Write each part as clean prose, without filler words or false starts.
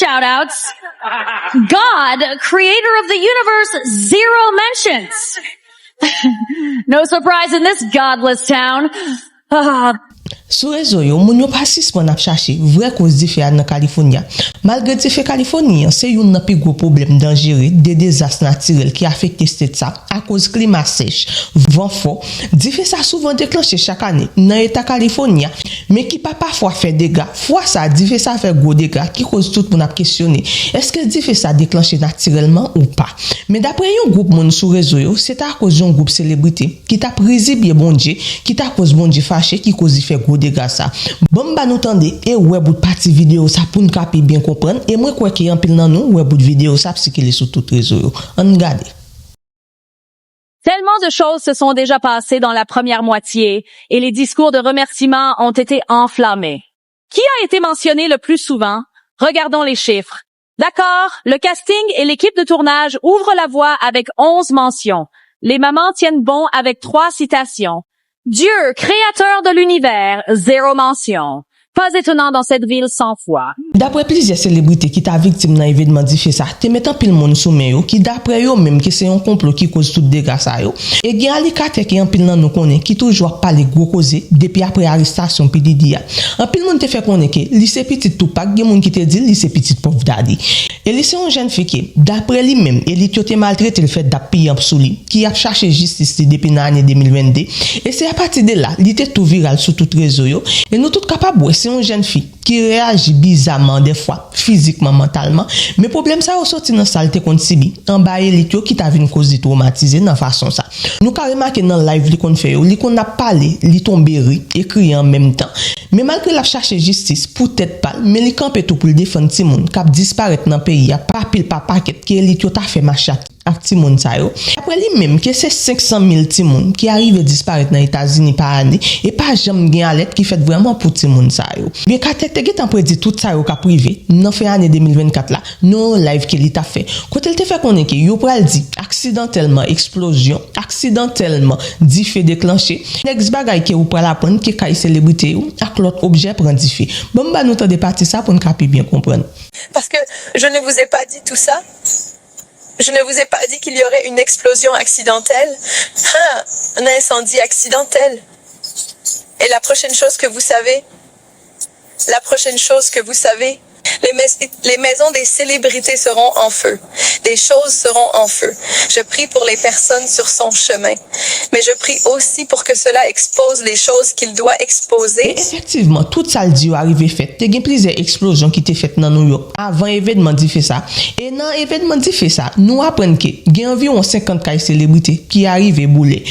shout-outs. God, creator of the universe, zero mentions. No surprise in this godless town. Sous réseau yo, moun yo pas suspend ap chercher vrai cause di fè dans Californie. Malgré di fè Californie, c'est yon nan pi gros problème dangereux des désastres naturels qui affectent cette ça à cause climat sèche, vent fort. Di fè ça souvent déclenché chaque année dans état Californie, mais qui pas parfois fait dégâts. Fois ça di fè ça fait gros dégâts qui cause tout moun ap questionner. Est-ce que di fè ça déclenché naturellement ou pas? Mais d'après yon groupe moun sous réseau yo, c'est à cause d'un groupe célébrité qui t'a présibé bon Dieu, qui t'a cause bon Dieu fâché qui cause fait gros dégâts ça. Bon bah nous tande et ouais bout partie vidéo ça pour nous caper bien comprendre et moi quoi qu'il y en pile dans nous ouais bout vidéo ça parce qu'il est sur tout réseau. On regarde. Tellement de choses se sont déjà passées dans la première moitié et les discours de remerciement ont été enflammés. Qui a été mentionné le plus souvent? Regardons les chiffres. D'accord, le casting et l'équipe de tournage ouvrent la voie avec 11 mentions. Les mamans tiennent bon avec 3 citations. Dieu, créateur de l'univers, 0 mention. Pas étonnant dans cette ville 100 fois. D'après plusieurs célébrités qui t'a victime dans l'événement dit fait ça, te mettant pile monde sous main yo qui d'après yo même que c'est un complot qui cause tout dégâts ça yo. Et gen alikate qui en pile nan nous connaît qui toujours parler gros cause depuis après arrestation puis Didi. En pile monde te fait connaître que lycée petit Tupac gen monde qui te dit lycée petit Puff Daddy. Et lycée une jeune fille qui d'après lui même il était maltraité le fait d'appuyer sous lui qui a cherché justice depuis l'année 2022 et c'est à partir de là, il était tout viral sur tout réseau yo et nous tout capable c'est une jeune fille qui réagit bizarrement des fois, physiquement, mentalement, mais problème ça ressorti dans saleté contre Sibi, en bas élite qui t'a vu une cause traumatisée dans façon ça. Nous carrément remarqué dans live li qu'on fait, li qu'on a parlé, li tombé ri, écrit en même temps. Mais malgré la chercher justice, peut-être pas, mais li campé tout pour le défendre ti moun, k'ap disparaître dans pays, y a pas pile pas paquet qui élite t'a fait machat. Ak ti moun sa yo. Après lui même que c'est 500 000 ti moun qui arrive à disparaître dans les États-Unis par année et pas jamais gen alerte qui fait vraiment pour ti moun sa yo. Bien ka tete gen prédit tout ça yo ka privé. Nan fait année 2024 là, non live que li t'a fait. Quand elle te fait connaître que yo pral dit accidentellement explosion, accidentellement di fait déclenché. Next bagay que ou pral apprendre que kay célébrité yo ak l'autre objet prend di fait. Bon ba nous tande parti ça pour nous capi bien comprendre. Parce que je ne vous ai pas dit tout ça. Je ne vous ai pas dit qu'il y aurait une explosion accidentelle. Un incendie accidentel. Et la prochaine chose que vous savez, les maisons des célébrités seront en feu. Des choses seront en feu. Je prie pour les personnes sur son chemin. Mais je prie aussi pour que cela expose les choses qu'il doit exposer. Et effectivement, tout ça le dit arrivé fait. Te gen plusieurs explosions qui étaient faites dans New York avant événement dit fait ça. Et dans événement dit fait ça, nous apprenons que gen environ 50 cas célébrités qui arrivent bouler.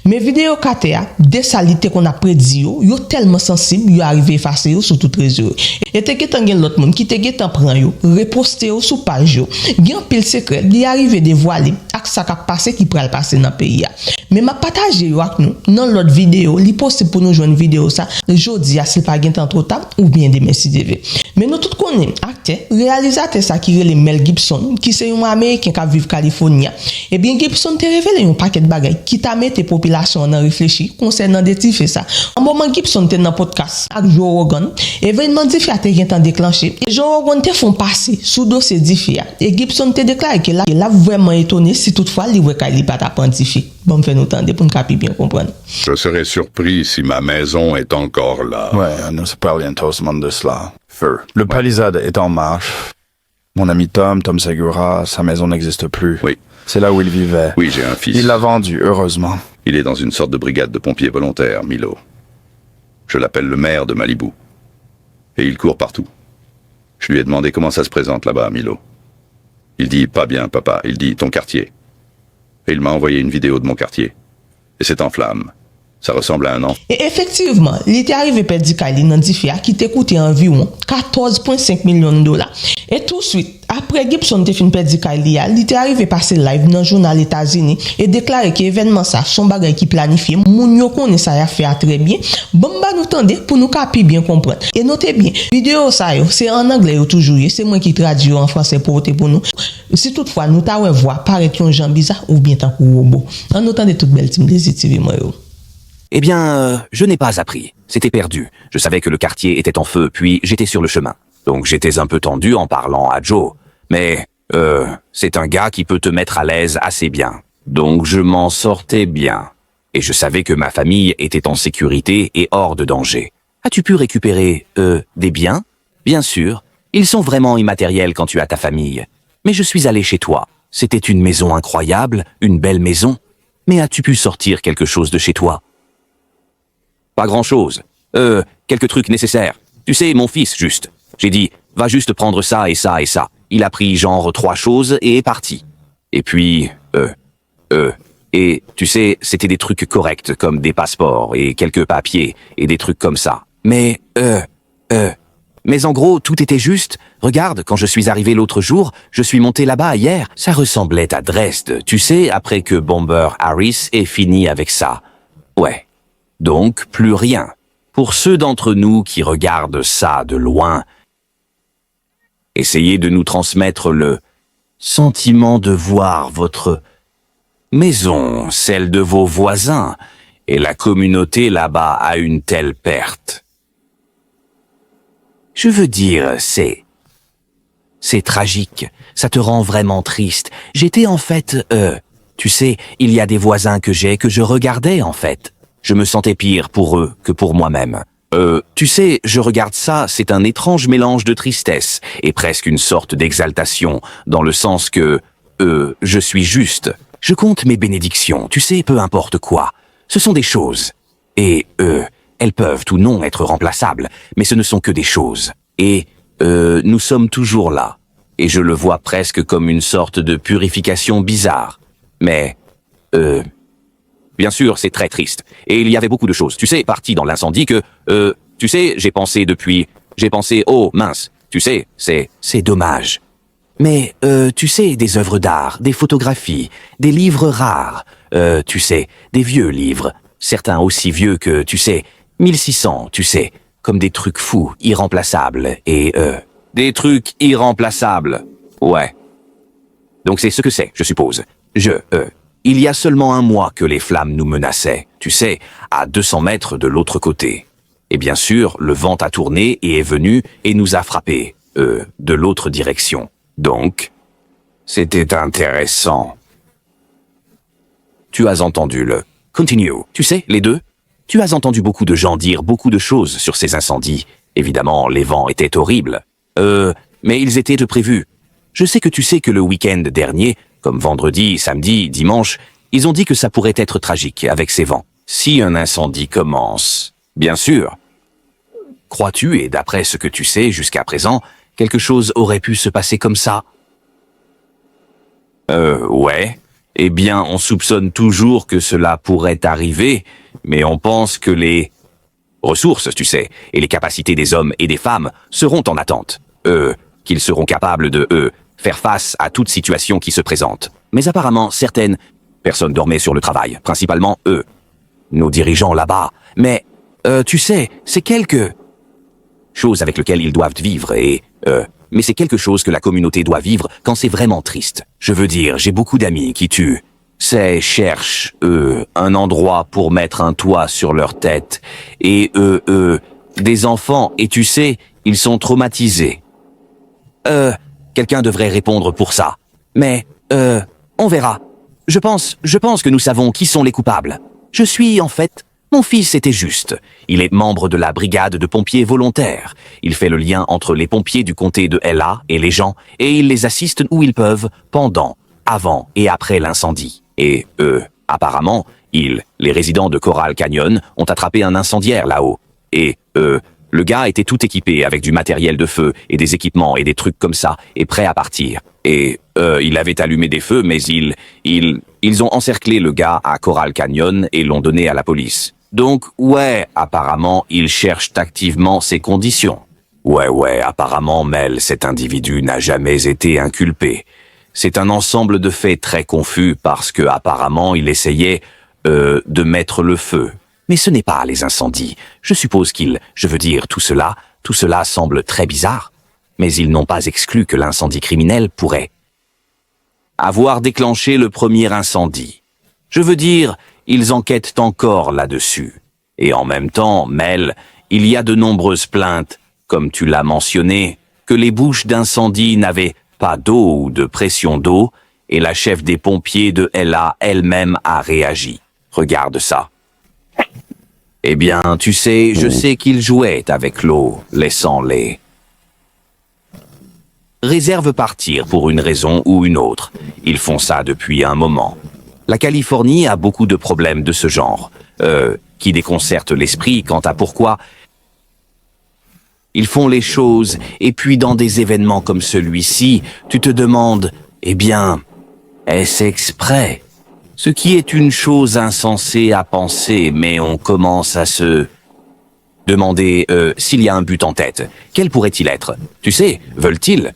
Mais vidéo katea, des salités qu'on a prédit yo tellement sensible, yo arrivé effacer yo sur tout réseau. Et te gen gen l'autre monde qui te gen prend yo, reposter yo sur page yo. Gen pile secret, li arrivé dévoiler ak ça ka passé qui pral passer dans pays a. Mais m'a partager yo ak nous dans l'autre vidéo, li poste pour nous joindre vidéo ça, jodi a s'il pas gen temps trop tard ou bien demain si devait. Mais nous tout connaît acteur, réalisateur ça qui relè Mel Gibson, qui c'est un américain qui vivre Californie. Et bien Gibson te révélé un paquet de bagages qui t'a metté population en réfléchi concernant des tifs ça. En moment Gibson te dans podcast avec Joe Rogan, événement diffi a te gen temps déclenché. Et Joe Rogan te font passer sous dossier diffi et Gibson te déclaré que là il a vraiment étonné si toutefois li wè ka li pas apprenti. Bon fait nous tande pour nous capi bien comprendre. Je serais surpris si ma maison est encore là. Ouais, nous parlions de cela. Feu. Le palissade est en marche. Mon ami Tom Segura, sa maison n'existe plus. Oui. C'est là où il vivait. Oui, j'ai un fils. Il l'a vendu, heureusement. Il est dans une sorte de brigade de pompiers volontaires, Milo. Je l'appelle le maire de Malibu. Et il court partout. Je lui ai demandé comment ça se présente là-bas, Milo. Il dit, pas bien, papa. Il dit, ton quartier. Et il m'a envoyé une vidéo de mon quartier. Et c'est en flammes. Ça ressemble à un enfant. Et effectivement, il était arrivé perdu Kali dans Diffia qui t'a coûté environ 14,5 millions de dollars. Et tout de suite, après Gibson te fin perdu Kali, il était arrivé passer live dans le journal États-Unis et déclaré que l'événement ça, son bagay qui planifié, moun yo connaît ça y a fait très bien. Bon bah nous tendez pour nous capi bien comprendre. Et notez bien, vidéo ça yo, c'est en anglais yo toujours, c'est moi qui traduis en français pour nous. Si toutefois nous ta voir paraître un gens bizarre ou bien tant ou robot. En entendez toute belle team des TV moi yo. Eh bien, je n'ai pas appris. C'était perdu. Je savais que le quartier était en feu, puis j'étais sur le chemin. Donc j'étais un peu tendu en parlant à Joe. Mais, c'est un gars qui peut te mettre à l'aise assez bien. Donc je m'en sortais bien. Et je savais que ma famille était en sécurité et hors de danger. As-tu pu récupérer, des biens? Bien sûr. Ils sont vraiment immatériels quand tu as ta famille. Mais je suis allé chez toi. C'était une maison incroyable, une belle maison. Mais as-tu pu sortir quelque chose de chez toi? Pas grand-chose. Quelques trucs nécessaires. Tu sais, mon fils, juste. J'ai dit, va juste prendre ça et ça et ça. Il a pris genre 3 choses et est parti. Et puis, et tu sais, c'était des trucs corrects comme des passeports et quelques papiers et des trucs comme ça. Mais en gros, tout était juste. Regarde, quand je suis arrivé l'autre jour, je suis monté là-bas hier. Ça ressemblait à Dresde, tu sais, après que Bomber Harris ait fini avec ça. Ouais. Donc, plus rien. Pour ceux d'entre nous qui regardent ça de loin, essayez de nous transmettre le sentiment de voir votre maison, celle de vos voisins, et la communauté là-bas a une telle perte. Je veux dire, c'est tragique. Ça te rend vraiment triste. J'étais en fait, tu sais, il y a des voisins que je regardais en fait. Je me sentais pire pour eux que pour moi-même. Tu sais, je regarde ça, c'est un étrange mélange de tristesse et presque une sorte d'exaltation, dans le sens que, je suis juste. Je compte mes bénédictions, tu sais, peu importe quoi. Ce sont des choses. Et, elles peuvent ou non être remplaçables, mais ce ne sont que des choses. Et, nous sommes toujours là. Et je le vois presque comme une sorte de purification bizarre. Mais, bien sûr, c'est très triste. Et il y avait beaucoup de choses. Tu sais, parti dans l'incendie que, tu sais, j'ai pensé, oh mince, tu sais, c'est dommage. Mais, tu sais, des œuvres d'art, des photographies, des livres rares, tu sais, des vieux livres, certains aussi vieux que, tu sais, 1600, tu sais, comme des trucs fous, irremplaçables, et, des trucs irremplaçables. Ouais. Donc c'est ce que c'est, je suppose. Il y a seulement 1 mois que les flammes nous menaçaient, tu sais, à 200 mètres de l'autre côté. Et bien sûr, le vent a tourné et est venu et nous a frappés, de l'autre direction. Donc, c'était intéressant. Tu as entendu le « continue », tu sais, les deux? Tu as entendu beaucoup de gens dire beaucoup de choses sur ces incendies. Évidemment, les vents étaient horribles. Mais ils étaient de prévus. Je sais que tu sais que le week-end dernier, comme vendredi, samedi, dimanche, ils ont dit que ça pourrait être tragique avec ces vents. Si un incendie commence, bien sûr. Crois-tu, et d'après ce que tu sais jusqu'à présent, quelque chose aurait pu se passer comme ça? Ouais. Eh bien, on soupçonne toujours que cela pourrait arriver, mais on pense que les ressources, tu sais, et les capacités des hommes et des femmes seront en attente. Qu'ils seront capables de, faire face à toute situation qui se présente. Mais apparemment, certaines personnes dormaient sur le travail, principalement eux, nos dirigeants là-bas. Mais, tu sais, c'est quelque chose avec lequel ils doivent vivre et, mais c'est quelque chose que la communauté doit vivre quand c'est vraiment triste. Je veux dire, j'ai beaucoup d'amis qui cherchent, un endroit pour mettre un toit sur leur tête. Et des enfants, et tu sais, ils sont traumatisés. Quelqu'un devrait répondre pour ça. Mais, on verra. Je pense que nous savons qui sont les coupables. Mon fils était juste. Il est membre de la brigade de pompiers volontaires. Il fait le lien entre les pompiers du comté de LA et les gens, et il les assiste où ils peuvent, pendant, avant et après l'incendie. Et, apparemment, les résidents de Coral Canyon, ont attrapé un incendiaire là-haut. Et, le gars était tout équipé avec du matériel de feu et des équipements et des trucs comme ça, et prêt à partir. Et, il avait allumé des feux, mais ils ont encerclé le gars à Coral Canyon et l'ont donné à la police. Donc, ouais, apparemment, ils cherchent activement ces conditions. Ouais, apparemment, Mel, cet individu n'a jamais été inculpé. C'est un ensemble de faits très confus parce que, apparemment, il essayait, de mettre le feu. Mais ce n'est pas les incendies. Je suppose tout cela semble très bizarre. Mais ils n'ont pas exclu que l'incendie criminel pourrait avoir déclenché le premier incendie. Je veux dire, ils enquêtent encore là-dessus. Et en même temps, Mel, il y a de nombreuses plaintes, comme tu l'as mentionné, que les bouches d'incendie n'avaient pas d'eau ou de pression d'eau, et la chef des pompiers de LA elle-même a réagi. Regarde ça. Eh bien, tu sais, je sais qu'ils jouaient avec l'eau, laissant les réserves partir pour une raison ou une autre. Ils font ça depuis un moment. La Californie a beaucoup de problèmes de ce genre, qui déconcertent l'esprit quant à pourquoi ils font les choses, et puis dans des événements comme celui-ci, tu te demandes, eh bien, est-ce exprès? Ce qui est une chose insensée à penser, mais on commence à se demander s'il y a un but en tête. Quel pourrait-il être? Tu sais, veulent-ils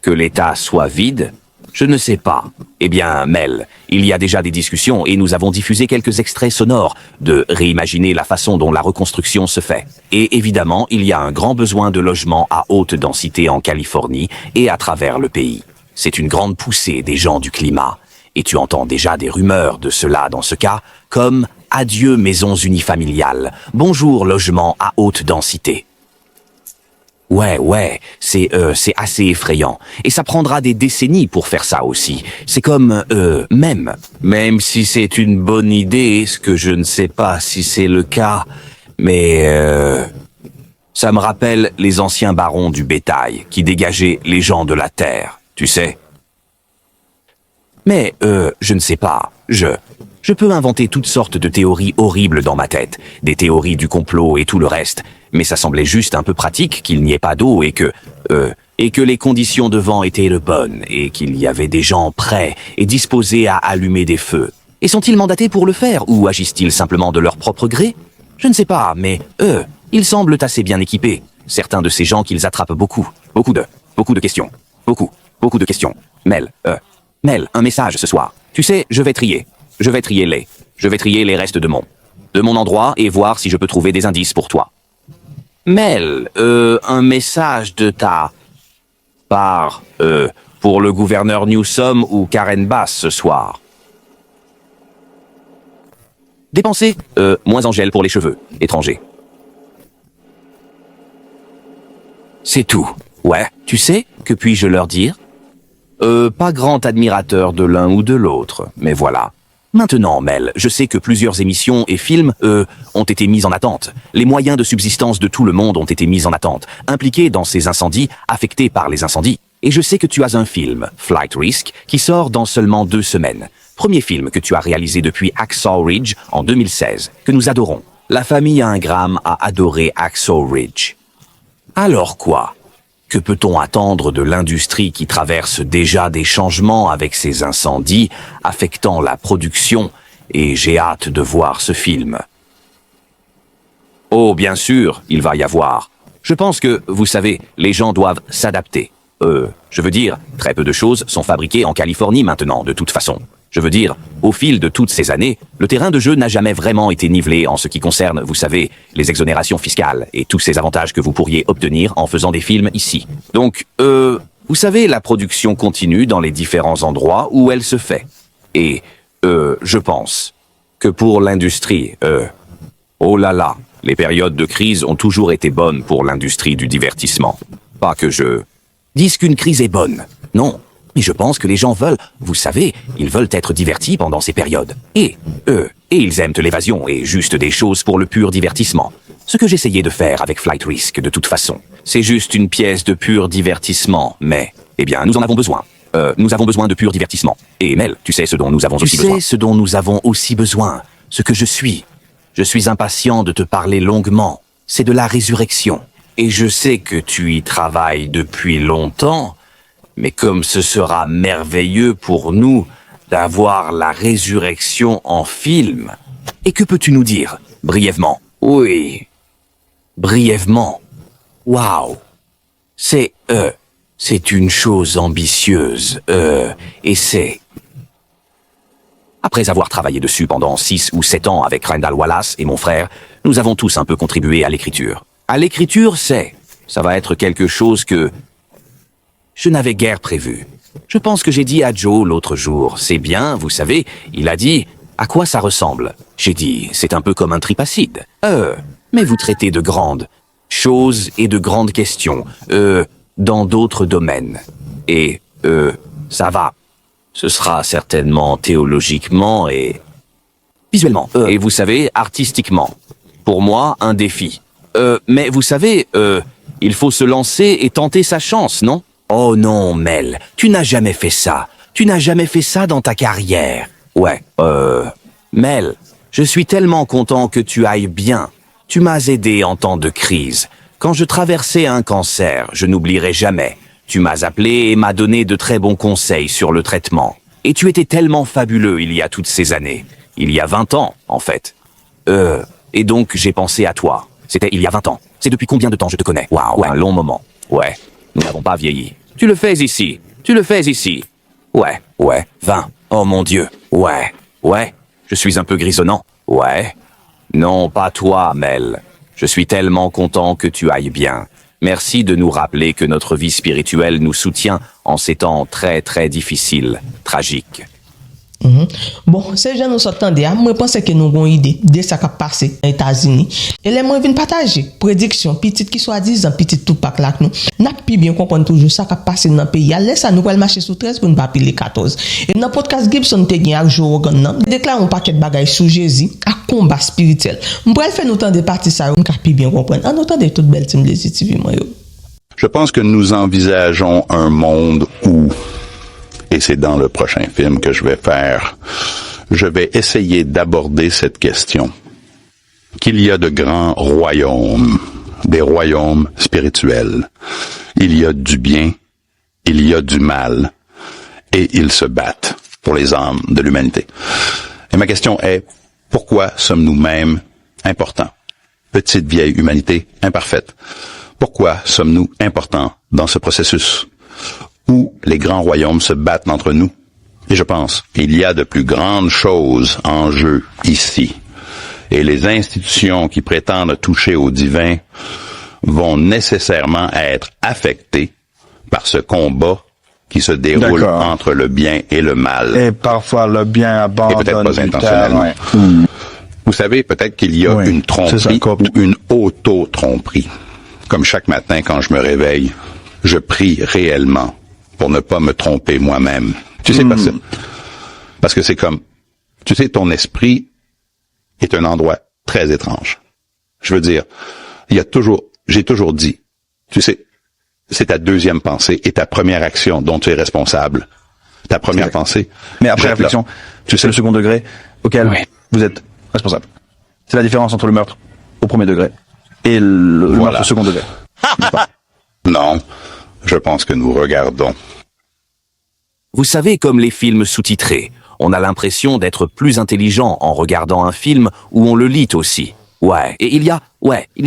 que l'État soit vide? Je ne sais pas. Eh bien, Mel, il y a déjà des discussions et nous avons diffusé quelques extraits sonores de réimaginer la façon dont la reconstruction se fait. Et évidemment, il y a un grand besoin de logements à haute densité en Californie et à travers le pays. C'est une grande poussée des gens du climat. Et tu entends déjà des rumeurs de cela dans ce cas, comme « Adieu maisons unifamiliales, bonjour logements à haute densité ». Ouais, c'est assez effrayant. Et ça prendra des décennies pour faire ça aussi. C'est comme, même si c'est une bonne idée, ce que je ne sais pas si c'est le cas, mais ça me rappelle les anciens barons du bétail qui dégageaient les gens de la terre, tu sais. Mais, je ne sais pas, je peux inventer toutes sortes de théories horribles dans ma tête, des théories du complot et tout le reste, mais ça semblait juste un peu pratique qu'il n'y ait pas d'eau et que les conditions de vent étaient les bonnes et qu'il y avait des gens prêts et disposés à allumer des feux. Et sont-ils mandatés pour le faire ou agissent-ils simplement de leur propre gré? Je ne sais pas, mais ils semblent assez bien équipés. Certains de ces gens qu'ils attrapent beaucoup de questions. Beaucoup de questions. Mel, un message ce soir. Tu sais, je vais trier les restes de mon endroit et voir si je peux trouver des indices pour toi. Mel, un message de ta part, pour le gouverneur Newsom ou Karen Bass ce soir. Dépenser, moins en gel pour les cheveux, étrangers. C'est tout. Ouais, tu sais, que puis-je leur dire? Pas grand admirateur de l'un ou de l'autre, mais voilà. Maintenant, Mel, je sais que plusieurs émissions et films, ont été mis en attente. Les moyens de subsistance de tout le monde ont été mis en attente, impliqués dans ces incendies, affectés par les incendies. Et je sais que tu as un film, Flight Risk, qui sort dans seulement 2 semaines. Premier film que tu as réalisé depuis Hacksaw Ridge en 2016, que nous adorons. La famille Ingram a adoré Hacksaw Ridge. Alors quoi? Que peut-on attendre de l'industrie qui traverse déjà des changements avec ces incendies affectant la production, et j'ai hâte de voir ce film. Oh, bien sûr, il va y avoir. Je pense que, vous savez, les gens doivent s'adapter. Je veux dire, très peu de choses sont fabriquées en Californie maintenant, de toute façon. Je veux dire, au fil de toutes ces années, le terrain de jeu n'a jamais vraiment été nivelé en ce qui concerne, vous savez, les exonérations fiscales et tous ces avantages que vous pourriez obtenir en faisant des films ici. Donc, vous savez, la production continue dans les différents endroits où elle se fait. Et, je pense que pour l'industrie, oh là là, les périodes de crise ont toujours été bonnes pour l'industrie du divertissement. Pas que je dise qu'une crise est bonne, non. Mais je pense que les gens veulent, vous savez, ils veulent être divertis pendant ces périodes. Et ils aiment l'évasion et juste des choses pour le pur divertissement. Ce que j'essayais de faire avec Flight Risk, de toute façon, c'est juste une pièce de pur divertissement, mais, eh bien, nous en avons besoin. Nous avons besoin de pur divertissement. Et Mel, tu sais ce dont nous avons aussi besoin. Tu sais ce dont nous avons aussi besoin, ce que je suis. Je suis impatient de te parler longuement. C'est de la résurrection. Et je sais que tu y travailles depuis longtemps, mais comme ce sera merveilleux pour nous d'avoir la résurrection en film. Et que peux-tu nous dire, brièvement? Oui, brièvement. Waouh. C'est une chose ambitieuse, et c'est... Après avoir travaillé dessus pendant 6 ou 7 ans avec Randall Wallace et mon frère, nous avons tous un peu contribué à l'écriture. À l'écriture, ça va être quelque chose que je n'avais guère prévu. Je pense que j'ai dit à Joe l'autre jour, c'est bien, vous savez, il a dit, à quoi ça ressemble? J'ai dit, c'est un peu comme un tripacide. Mais vous traitez de grande. choses et de grandes questions, dans d'autres domaines. Et, ça va. Ce sera certainement théologiquement et visuellement. Et vous savez, artistiquement. Pour moi, un défi. Mais vous savez, il faut se lancer et tenter sa chance, non? Oh non, Mel, tu n'as jamais fait ça. Tu n'as jamais fait ça dans ta carrière. Ouais, Mel, je suis tellement content que tu ailles bien. Tu m'as aidé en temps de crise. Quand je traversais un cancer, je n'oublierai jamais. Tu m'as appelé et m'as donné de très bons conseils sur le traitement. Et tu étais tellement fabuleux il y a toutes ces années. Il y a 20 ans, en fait. Et donc j'ai pensé à toi. C'était il y a 20 ans. C'est depuis combien de temps je te connais? Waouh, un long moment. Ouais, nous n'avons pas vieilli. Tu le fais ici. Tu le fais ici. Ouais, 20. Oh mon Dieu. Ouais. Je suis un peu grisonnant. Ouais. Non, pas toi, Mel. Je suis tellement content que tu ailles bien. Merci de nous rappeler que notre vie spirituelle nous soutient en ces temps très très difficiles, tragiques. Bon, se jan nou sot tande a, mwen pense ke nou gon ide de sa ka pase an Etats-Unis. E le mwen vin pataje, prediksyon, pitit ki swa dizan, pitit tout pak lak nou. Nap pi bien kompon toujou sa ka pase nan peyi. A lè sa nou kwel mache sou 13 pou nou pa pile 14. E nan podcast Gibson te gen ak Joe Rogan nan, deklar un paket bagay sou Jésus ak komba spirituel. Mwen fè nou tande parti sa yo, mwen ka pi bien kompon. An nou tande tout bel tim Lazy TV mwen yo. Je pense que nous envisageons un monde où, et c'est dans le prochain film que je vais faire, je vais essayer d'aborder cette question, qu'il y a de grands royaumes, des royaumes spirituels. Il y a du bien, il y a du mal, et ils se battent pour les âmes de l'humanité. Et ma question est, pourquoi sommes-nous même importants? Petite vieille humanité imparfaite. Pourquoi sommes-nous importants dans ce processus où les grands royaumes se battent entre nous? Et je pense qu'il y a de plus grandes choses en jeu ici. Et les institutions qui prétendent toucher au divin vont nécessairement être affectées par ce combat qui se déroule entre le bien et le mal. Et parfois le bien abandonne. Et peut-être pas intentionnellement. Vous savez, peut-être qu'il y a une tromperie ou une auto-tromperie. Comme chaque matin quand je me réveille, je prie réellement pour ne pas me tromper moi-même. Tu sais, parce que c'est comme, tu sais, ton esprit est un endroit très étrange. Je veux dire, j'ai toujours dit, tu sais, c'est ta deuxième pensée et ta première action dont tu es responsable. Ta première pensée. Mais après réflexion, tu sais le second degré auquel vous êtes responsable. C'est la différence entre le meurtre au premier degré et le meurtre au second degré. Non, je pense que nous regardons. Vous savez, comme les films sous-titrés, on a l'impression d'être plus intelligent en regardant un film où on le lit aussi. Ouais, et il y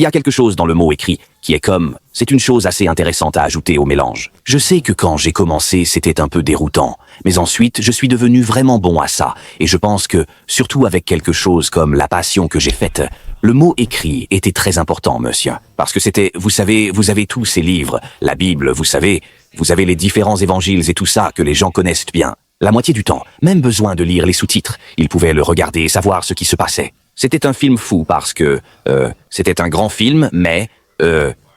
a quelque chose dans le mot écrit qui est comme, c'est une chose assez intéressante à ajouter au mélange. Je sais que quand j'ai commencé, c'était un peu déroutant, mais ensuite, je suis devenu vraiment bon à ça, et je pense que, surtout avec quelque chose comme la passion que j'ai faite, le mot écrit était très important, monsieur. Parce que c'était, vous savez, vous avez tous ces livres, la Bible, vous avez les différents évangiles et tout ça que les gens connaissent bien. La moitié du temps, même besoin de lire les sous-titres, ils pouvaient le regarder et savoir ce qui se passait. C'était un film fou parce que c'était un grand film, mais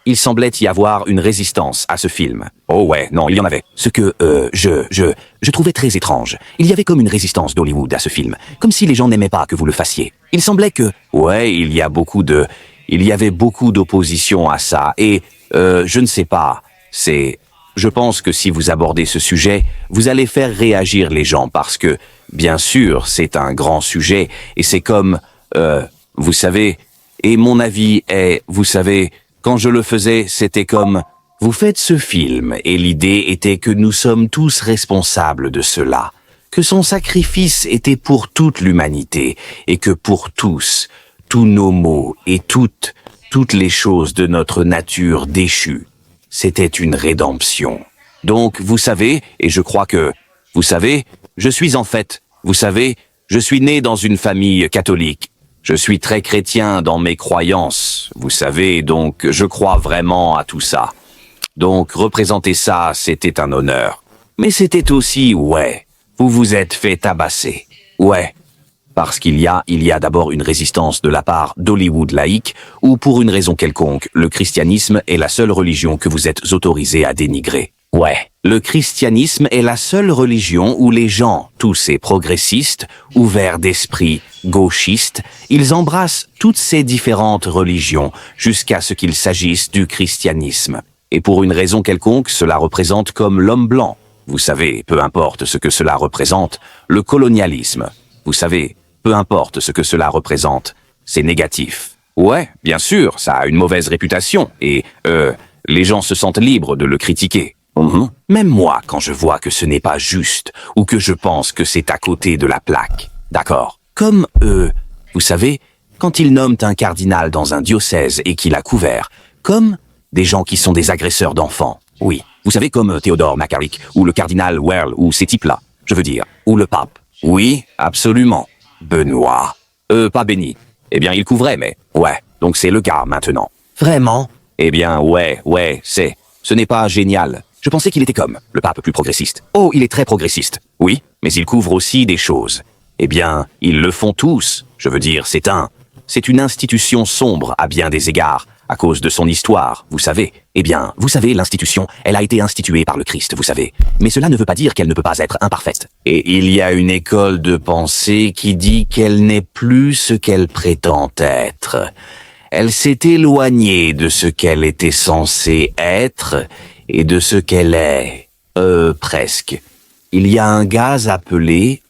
il semblait y avoir une résistance à ce film. Oh ouais, non, il y en avait. Ce que je trouvais très étrange. Il y avait comme une résistance d'Hollywood à ce film, comme si les gens n'aimaient pas que vous le fassiez. Il semblait que, il y avait beaucoup d'opposition à ça, et je ne sais pas, je pense que si vous abordez ce sujet, vous allez faire réagir les gens parce que, bien sûr, c'est un grand sujet et c'est comme, vous savez, et mon avis est, vous savez, quand je le faisais, c'était comme, vous faites ce film et l'idée était que nous sommes tous responsables de cela, que son sacrifice était pour toute l'humanité et que pour tous nos maux et toutes les choses de notre nature déchue, c'était une rédemption. Donc, vous savez, et je crois que, vous savez, je suis en fait, vous savez, je suis né dans une famille catholique. Je suis très chrétien dans mes croyances, vous savez, donc je crois vraiment à tout ça. Donc, représenter ça, c'était un honneur. Mais c'était aussi, vous vous êtes fait tabasser. Ouais. Parce qu'il y a d'abord une résistance de la part d'Hollywood laïque, ou pour une raison quelconque, le christianisme est la seule religion que vous êtes autorisé à dénigrer. Ouais, le christianisme est la seule religion où les gens, tous ces progressistes, ouverts d'esprit, gauchistes, ils embrassent toutes ces différentes religions jusqu'à ce qu'il s'agisse du christianisme. Et pour une raison quelconque, cela représente comme l'homme blanc. Vous savez, peu importe ce que cela représente, le colonialisme. Vous savez, peu importe ce que cela représente, c'est négatif. Ouais, bien sûr, ça a une mauvaise réputation, et, les gens se sentent libres de le critiquer. Même moi, quand je vois que ce n'est pas juste, ou que je pense que c'est à côté de la plaque. D'accord. Comme, vous savez, quand ils nomment un cardinal dans un diocèse et qu'il a couvert, comme des gens qui sont des agresseurs d'enfants. Oui. Vous savez, comme Théodore McCarrick, ou le cardinal Werle, ou ces types-là. Je veux dire, ou le pape. Oui, absolument. Benoît. Pas béni. Eh bien, il couvrait, mais... Ouais, donc c'est le cas maintenant. Vraiment? Eh bien, ouais, ce n'est pas génial. Je pensais qu'il était comme le pape plus progressiste. Oh, il est très progressiste. Oui, mais il couvre aussi des choses. Eh bien, ils le font tous. Je veux dire, c'est une institution sombre à bien des égards, à cause de son histoire, vous savez. Eh bien, vous savez, l'institution, elle a été instituée par le Christ, vous savez. Mais cela ne veut pas dire qu'elle ne peut pas être imparfaite. Et il y a une école de pensée qui dit qu'elle n'est plus ce qu'elle prétend être. Elle s'est éloignée de ce qu'elle était censée être et de ce qu'elle est. Presque. Il y a un gars appelé,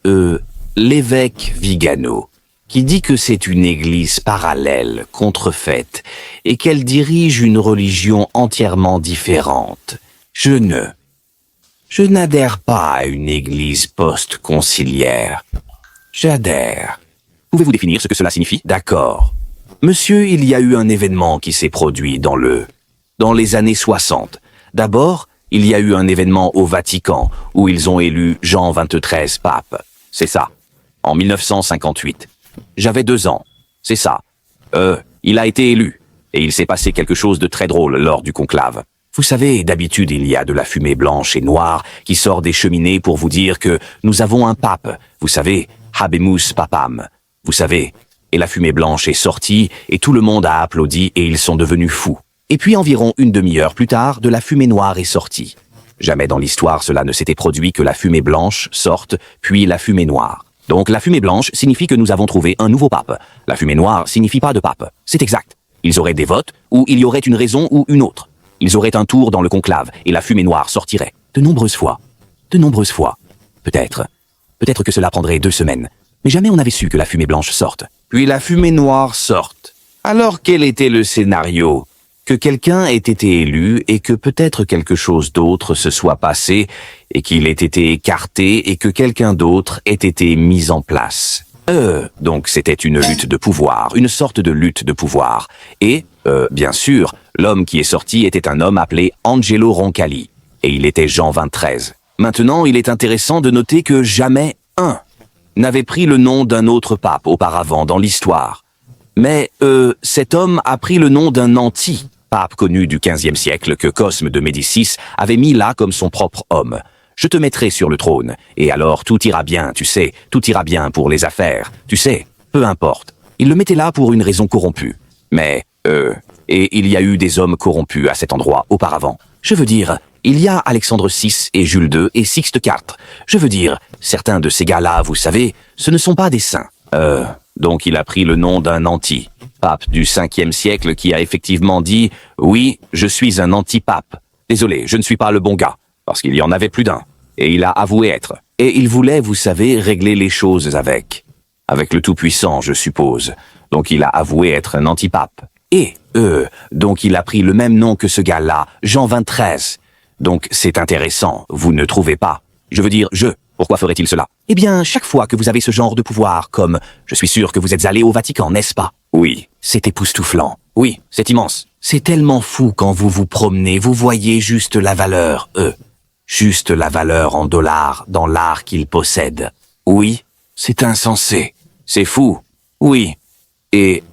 l'évêque Vigano, qui dit que c'est une église parallèle, contrefaite, et qu'elle dirige une religion entièrement différente. Je n'adhère pas à une église post-conciliaire. J'adhère. Pouvez-vous définir ce que cela signifie? D'accord. Monsieur, il y a eu un événement qui s'est produit dans les années 60. D'abord, il y a eu un événement au Vatican, où ils ont élu Jean XXIII pape. C'est ça. En 1958. J'avais 2 ans. C'est ça. Il a été élu. Et il s'est passé quelque chose de très drôle lors du conclave. Vous savez, d'habitude, il y a de la fumée blanche et noire qui sort des cheminées pour vous dire que nous avons un pape. Vous savez, Habemus Papam. Vous savez. Et la fumée blanche est sortie et tout le monde a applaudi et ils sont devenus fous. Et puis environ une demi-heure plus tard, de la fumée noire est sortie. Jamais dans l'histoire cela ne s'était produit que la fumée blanche sorte, puis la fumée noire. Donc la fumée blanche signifie que nous avons trouvé un nouveau pape. La fumée noire signifie pas de pape. C'est exact. Ils auraient des votes, ou il y aurait une raison ou une autre. Ils auraient un tour dans le conclave, et la fumée noire sortirait. De nombreuses fois. Peut-être. Peut-être que cela prendrait 2 semaines. Mais jamais on n'avait su que la fumée blanche sorte. Puis la fumée noire sorte. Alors quel était le scénario? Que quelqu'un ait été élu et que peut-être quelque chose d'autre se soit passé et qu'il ait été écarté et que quelqu'un d'autre ait été mis en place. Donc c'était une lutte de pouvoir, une sorte de lutte de pouvoir. Et, bien sûr, l'homme qui est sorti était un homme appelé Angelo Roncalli. Et il était Jean XXIII. Maintenant, il est intéressant de noter que jamais un n'avait pris le nom d'un autre pape auparavant dans l'histoire. Mais, cet homme a pris le nom d'un anti-pape connu du XVe siècle que Cosme de Médicis avait mis là comme son propre homme. Je te mettrai sur le trône, et alors tout ira bien, tu sais, tout ira bien pour les affaires, tu sais, peu importe. Il le mettait là pour une raison corrompue. Mais, et il y a eu des hommes corrompus à cet endroit auparavant. Je veux dire, il y a Alexandre VI et Jules II et Sixte IV. Je veux dire, certains de ces gars-là, vous savez, ce ne sont pas des saints. Donc il a pris le nom d'un anti-pape du 5e siècle qui a effectivement dit « Oui, je suis un anti-pape. Désolé, je ne suis pas le bon gars. » Parce qu'il y en avait plus d'un. Et il a avoué être. Et il voulait, vous savez, régler les choses avec le Tout-Puissant, je suppose. Donc il a avoué être un antipape. Et, donc il a pris le même nom que ce gars-là, Jean XXIII. Donc c'est intéressant, vous ne trouvez pas? Je veux dire, pourquoi ferait-il cela? Eh bien, chaque fois que vous avez ce genre de pouvoir, comme, je suis sûr que vous êtes allé au Vatican, n'est-ce pas? Oui. C'est époustouflant. Oui, c'est immense. C'est tellement fou quand vous vous promenez, vous voyez juste la valeur, juste la valeur en dollars dans l'art qu'ils possèdent. Oui, c'est insensé. C'est fou. Oui. Et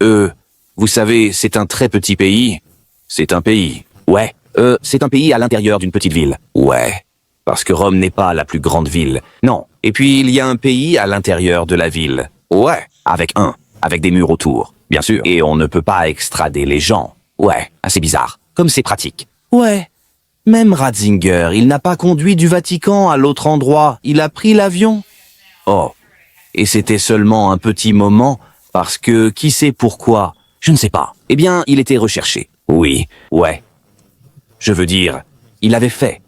vous savez, c'est un très petit pays. C'est un pays. Ouais. C'est un pays à l'intérieur d'une petite ville. Ouais. Parce que Rome n'est pas la plus grande ville. Non. Et puis il y a un pays à l'intérieur de la ville. Ouais, avec des murs autour, bien sûr. Et on ne peut pas extrader les gens. Ouais, assez bizarre, comme c'est pratique. Ouais, même Ratzinger, il n'a pas conduit du Vatican à l'autre endroit, il a pris l'avion. Oh, et c'était seulement un petit moment, parce que qui sait pourquoi? Je ne sais pas. Eh bien, il était recherché. Oui, ouais. Je veux dire, il avait fait.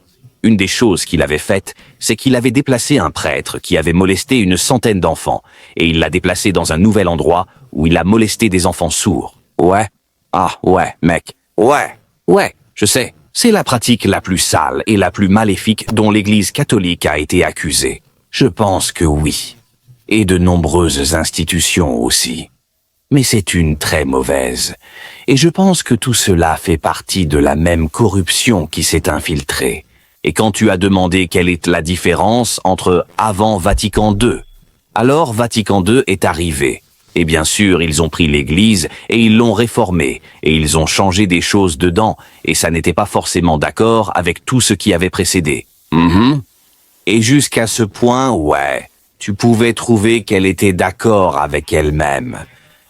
Une des choses qu'il avait faites, c'est qu'il avait déplacé un prêtre qui avait molesté une centaine d'enfants, et il l'a déplacé dans un nouvel endroit où il a molesté des enfants sourds. Ouais. Ah, ouais, mec. Ouais, je sais. C'est la pratique la plus sale et la plus maléfique dont l'Église catholique a été accusée. Je pense que oui. Et de nombreuses institutions aussi. Mais c'est une très mauvaise. Et je pense que tout cela fait partie de la même corruption qui s'est infiltrée. Et quand tu as demandé quelle est la différence entre avant Vatican II, alors Vatican II est arrivé. Et bien sûr, ils ont pris l'Église et ils l'ont réformée. Et ils ont changé des choses dedans. Et ça n'était pas forcément d'accord avec tout ce qui avait précédé. Et jusqu'à ce point, ouais, tu pouvais trouver qu'elle était d'accord avec elle-même.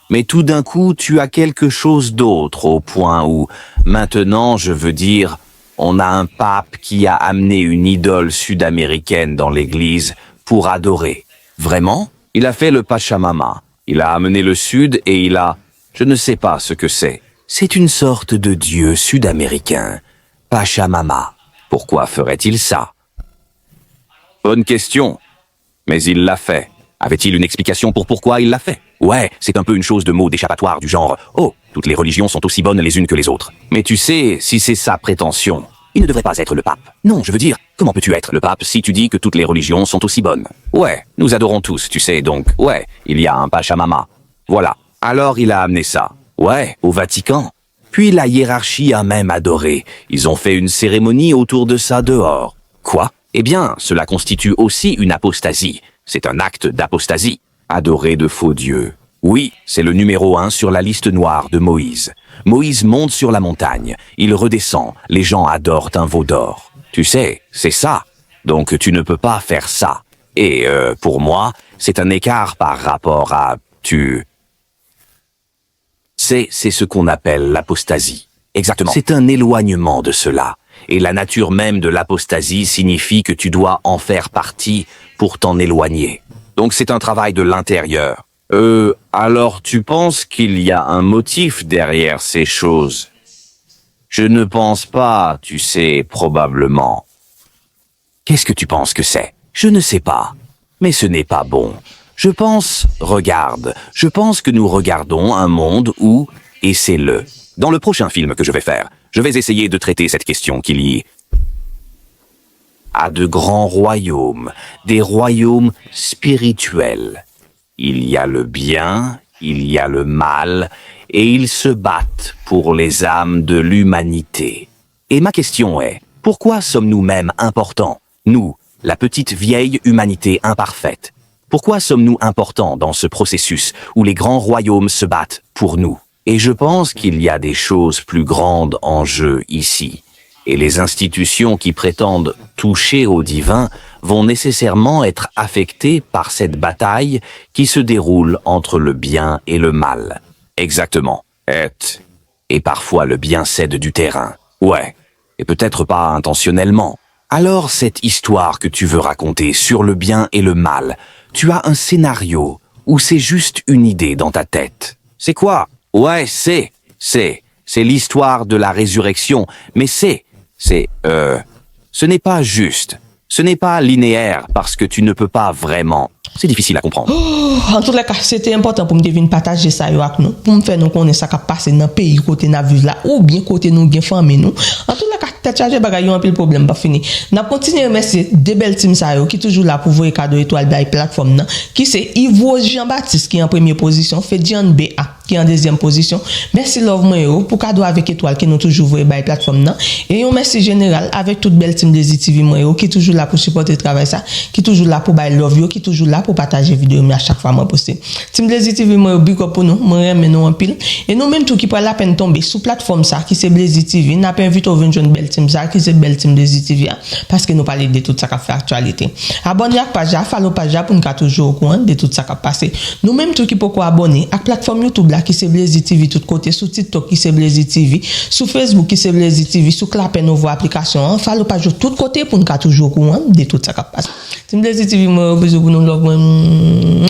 Mais tout d'un coup, tu as quelque chose d'autre au point où, maintenant, je veux dire, on a un pape qui a amené une idole sud-américaine dans l'église pour adorer. Vraiment? Il a fait le Pachamama. Il a amené le sud et il a... Je ne sais pas ce que c'est. C'est une sorte de dieu sud-américain. Pachamama. Pourquoi ferait-il ça? Bonne question. Mais il l'a fait. Avait-il une explication pour pourquoi il l'a fait? Ouais, c'est un peu une chose de mots d'échappatoire du genre « Oh, toutes les religions sont aussi bonnes les unes que les autres. » Mais tu sais, si c'est sa prétention, il ne devrait pas être le pape. Non, je veux dire, comment peux-tu être le pape si tu dis que toutes les religions sont aussi bonnes? Ouais, nous adorons tous, tu sais, donc, ouais, il y a un Pachamama. Voilà. Alors il a amené ça. Ouais, au Vatican. Puis la hiérarchie a même adoré. Ils ont fait une cérémonie autour de ça dehors. Quoi? Eh bien, cela constitue aussi une apostasie. C'est un acte d'apostasie. Adorer de faux dieux. Oui, c'est le numéro 1 sur la liste noire de Moïse. Moïse monte sur la montagne, il redescend, les gens adorent un veau d'or. Tu sais, c'est ça. Donc tu ne peux pas faire ça. Et pour moi, c'est un écart par rapport à... C'est ce qu'on appelle l'apostasie. Exactement. C'est un éloignement de cela. Et la nature même de l'apostasie signifie que tu dois en faire partie pour t'en éloigner. Donc c'est un travail de l'intérieur. Alors tu penses qu'il y a un motif derrière ces choses? Je ne pense pas, tu sais, probablement. Qu'est-ce que tu penses que c'est? Je ne sais pas. Mais ce n'est pas bon. Je pense que nous regardons un monde où, et c'est dans le prochain film que je vais faire, je vais essayer de traiter cette question qui lie à de grands royaumes, des royaumes spirituels. Il y a le bien, il y a le mal, et ils se battent pour les âmes de l'humanité. Et ma question est, pourquoi sommes-nous même importants, nous, la petite vieille humanité imparfaite? Pourquoi sommes-nous importants dans ce processus où les grands royaumes se battent pour nous? Et je pense qu'il y a des choses plus grandes en jeu ici. Et les institutions qui prétendent toucher au divin vont nécessairement être affectées par cette bataille qui se déroule entre le bien et le mal. Exactement. Et parfois le bien cède du terrain. Ouais. Et peut-être pas intentionnellement. Alors cette histoire que tu veux raconter sur le bien et le mal, tu as un scénario ou c'est juste une idée dans ta tête? C'est quoi? Ouais, c'est l'histoire de la résurrection, mais ce n'est pas juste. Ce n'est pas linéaire parce que tu ne peux pas vraiment. C'est difficile à comprendre. En tout cas, c'était important pour me deviner partager ça avec nous, pour me faire nous connaître ça qui passe dans le pays côté na vivre là ou bien côté nous gen famille nous. En tout cas, tête chargé bagay un peu le problème pas fini. N'a continuer remercier des belles team ça yo qui toujours là pour voir cadeau étoile by plateforme nan, qui c'est Yves Jean-Baptiste qui est en première position, fait John BA. qui est en deuxième position. Merci Love moi yo pour cadeau avec étoile qui nous toujours voyé by plateforme nan. Et un merci général avec toute belle team Blazy TV moi yo qui toujours là pour supporter le travail ça, qui toujours là pour by love yo, qui toujours là pour partager vidéo à chaque fois moi poster. Team Blazy TV moi yo big up pour nous, moi aime nous en pile. Et nous même tout qui prend la peine tomber sous plateforme ça qui c'est Blazy TV, n'a pas invité au une belle team ça qui c'est belle team Blazy TV parce que nous parler de tout ça qui fait actualité. Abonnez à page, follow page pour nous toujours au courant de tout ça qui passer. Nous même tout qui peut abonner à plateforme YouTube là qui c'est Blazy TV tout côté, sur TikTok qui c'est Blazy TV, sur Facebook qui c'est Blazy TV, sur Clapper nouveau application, follow page tout côté pour nous toujours au courant de tout ça qui passe. Team Blazy TV moi bisous pour nous love.